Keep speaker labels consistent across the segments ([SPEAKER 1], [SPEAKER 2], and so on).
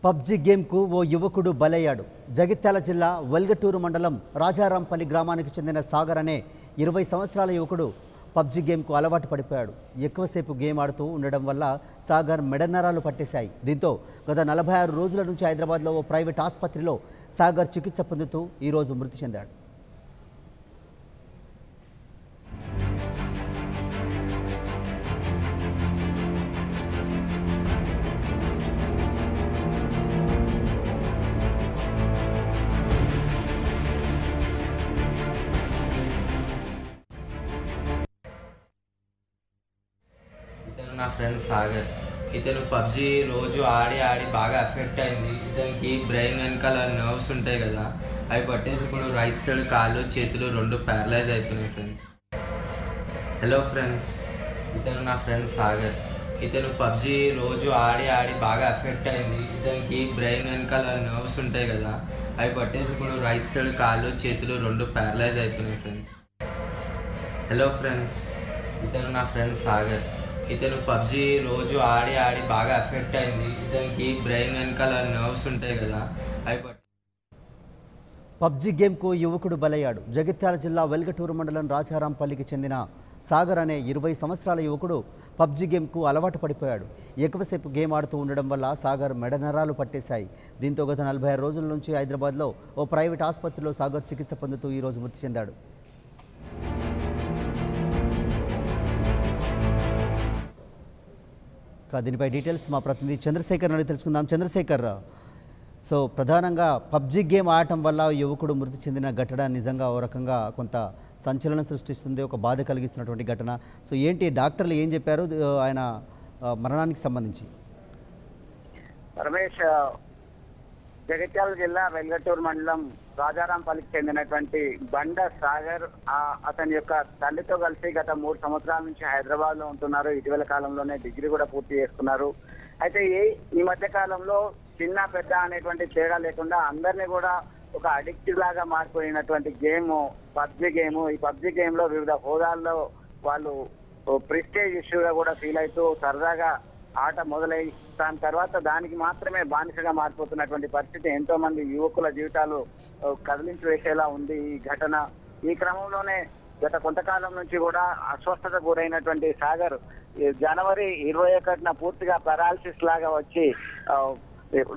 [SPEAKER 1] PUBG గేమ్కు ఓ యువకుడు బలయ్యాడు. జగిత్యాల జిల్లా వెల్గటూరు మండలం రాజారాంపల్లి గ్రామానికి చెందిన సాగర్ అనే 20 సంవత్సరాల యువకుడు పబ్జీ గేమ్కు అలవాటు పడిపోయాడు. ఎక్కువసేపు గేమ్ ఆడుతూ ఉండడం వల్ల సాగర్ మెడనరాలు పట్టేశాయి. దీంతో గత 46 రోజుల నుంచి హైదరాబాద్లో ఓ ప్రైవేట్ ఆసుపత్రిలో సాగర్ చికిత్స పొందుతూ ఈరోజు మృతి చెందాడు.
[SPEAKER 2] నా ఫ్రెండ్ సాగర్. ఇతను పబ్జీ రోజు ఆడి ఆడి బాగా ఎఫెక్ట్ అయింది. ఇతనికి బ్రెయిన్ వెనకాల నర్వ్స్ ఉంటాయి కదా, అవి పట్టేసి ఇప్పుడు రైట్ సైడ్ కాళ్ళు చేతులు రెండు ప్యారలైజ్ అయిపోయినాయి ఫ్రెండ్స్. హలో ఫ్రెండ్స్, ఇతను నా ఫ్రెండ్ సాగర్. ఇతను పబ్జీ రోజు ఆడి ఆడి బాగా ఎఫెక్ట్ అయింది. ఇతనికి బ్రెయిన్ వెనకాల నర్వ్స్ ఉంటాయి కదా, అవి పట్టేసి ఇప్పుడు రైట్ సైడ్ కాళ్ళు చేతులు రెండు ప్యారలైజ్ అయిపోయినాయి ఫ్రెండ్స్. హలో ఫ్రెండ్స్, ఇతను నా ఫ్రెండ్ సాగర్. ఇతను పబ్జీ రోజు ఆడి ఆడి బాగా ఎఫెక్ట్ అయింది. ఇతనికి బ్రెయిన్ వెనకాల నర్వ్స్ ఉంటాయి కదా, అవి
[SPEAKER 1] పబ్జీ గేమ్కు యువకుడు బలయ్యాడు. జగిత్యాల జిల్లా వెల్గటూరు మండలం రాజారాంపల్లికి చెందిన సాగర్ అనే 20 సంవత్సరాల యువకుడు పబ్జీ గేమ్కు అలవాటు పడిపోయాడు. ఎక్కువసేపు గేమ్ ఆడుతూ ఉండడం వల్ల సాగర్ మెడనరాలు పట్టేశాయి. దీంతో గత 46 రోజుల నుంచి హైదరాబాద్లో ఓ ప్రైవేట్ ఆసుపత్రిలో సాగర్ చికిత్స పొందుతూ ఈరోజు మృతి చెందాడు. దీనిపై డీటెయిల్స్ మా ప్రతినిధి చంద్రశేఖర్ నుండి తెలుసుకుందాం. చంద్రశేఖర్, సో ప్రధానంగా పబ్జీ గేమ్ ఆడటం వల్ల యువకుడు మృతి చెందిన ఘటన నిజంగా ఓ రకంగా కొంత సంచలనం సృష్టిస్తుంది, ఒక బాధ కలిగిస్తున్నటువంటి ఘటన. సో ఏంటి డాక్టర్లు ఏం చెప్పారు ఆయన మరణానికి సంబంధించి?
[SPEAKER 3] రమేష్, జగిత్యాల జిల్లా వెల్గటూరు మండలం రాజారాంపల్లికి చెందినటువంటి బండ సాగర్ అతని యొక్క తల్లితో కలిసి గత 3 సంవత్సరాల నుంచి హైదరాబాద్ లో ఉంటున్నారు. ఇటీవల కాలంలోనే డిగ్రీ కూడా పూర్తి చేసుకున్నారు. అయితే ఈ మధ్య కాలంలో చిన్న పెద్ద అనేటువంటి తేడా లేకుండా అందరినీ కూడా ఒక అడిక్టివ్ లాగా మారిపోయినటువంటి గేమ్ పబ్జీ గేమ్. ఈ పబ్జీ గేమ్ లో వివిధ హోదాల్లో వాళ్ళు ప్రెస్టేజ్ ఇష్యూగా కూడా ఫీల్ అవుతూ సరదాగా ఆట మొదలై దాని తర్వాత దానికి మాత్రమే బానిసగా మారిపోతున్నటువంటి పరిస్థితి ఎంతో మంది యువకుల జీవితాలు కదిలించి వేసేలా ఉంది ఈ ఘటన. ఈ క్రమంలోనే గత కొంతకాలం నుంచి కూడా అస్వస్థత గురైనటువంటి సాగర్ జనవరి 21న పూర్తిగా పెరాలసిస్ లాగా వచ్చి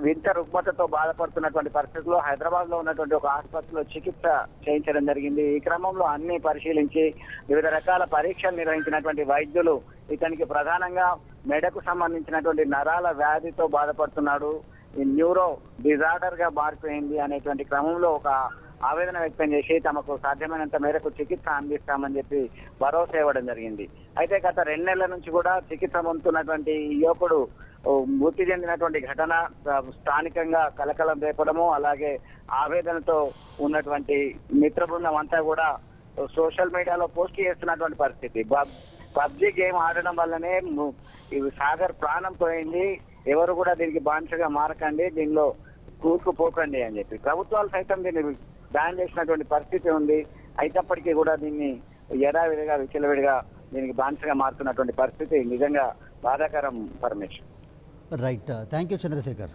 [SPEAKER 3] వింత రుగ్మతతో బాధపడుతున్నటువంటి పరిస్థితుల్లో హైదరాబాద్ లో ఉన్నటువంటి ఒక ఆసుపత్రిలో చికిత్స చేయించడం జరిగింది. ఈ క్రమంలో అన్ని పరిశీలించి వివిధ రకాల పరీక్షలు నిర్వహించినటువంటి వైద్యులు ఇతనికి ప్రధానంగా మెడకు సంబంధించినటువంటి నరాల వ్యాధితో బాధపడుతున్నాడు, ఈ న్యూరో డిజార్డర్ గా మారిపోయింది అనేటువంటి క్రమంలో ఒక ఆవేదన వ్యక్తం చేసి తమకు సాధ్యమైనంత మేరకు చికిత్స అందిస్తామని చెప్పి భరోసా ఇవ్వడం జరిగింది. అయితే గత 2 నెలల నుంచి కూడా చికిత్స పొందుతున్నటువంటి ఈ యువకుడు మృతి చెందినటువంటి ఘటన స్థానికంగా కలకలం రేపడము, అలాగే ఆవేదనతో ఉన్నటువంటి మిత్ర బృందం అంతా కూడా సోషల్ మీడియాలో పోస్ట్ చేస్తున్నటువంటి పరిస్థితి. పబ్జీ గేమ్ ఆడడం వల్లనే సాగర్ ప్రాణం పోయింది, ఎవరు కూడా దీనికి బానిసగా మారకండి, దీనిలో కూరుకుపోకండి అని చెప్పి ప్రభుత్వాలు సైతం దీన్ని బ్యాన్ చేసినటువంటి పరిస్థితి ఉంది. అయినప్పటికీ కూడా దీన్ని యథావిధిగా విచ్చలవిడిగా దీనికి బానిసగా మారుతున్నటువంటి పరిస్థితి నిజంగా బాధాకరం. Parameshwar.
[SPEAKER 1] Right, thank you Chandrasekhar.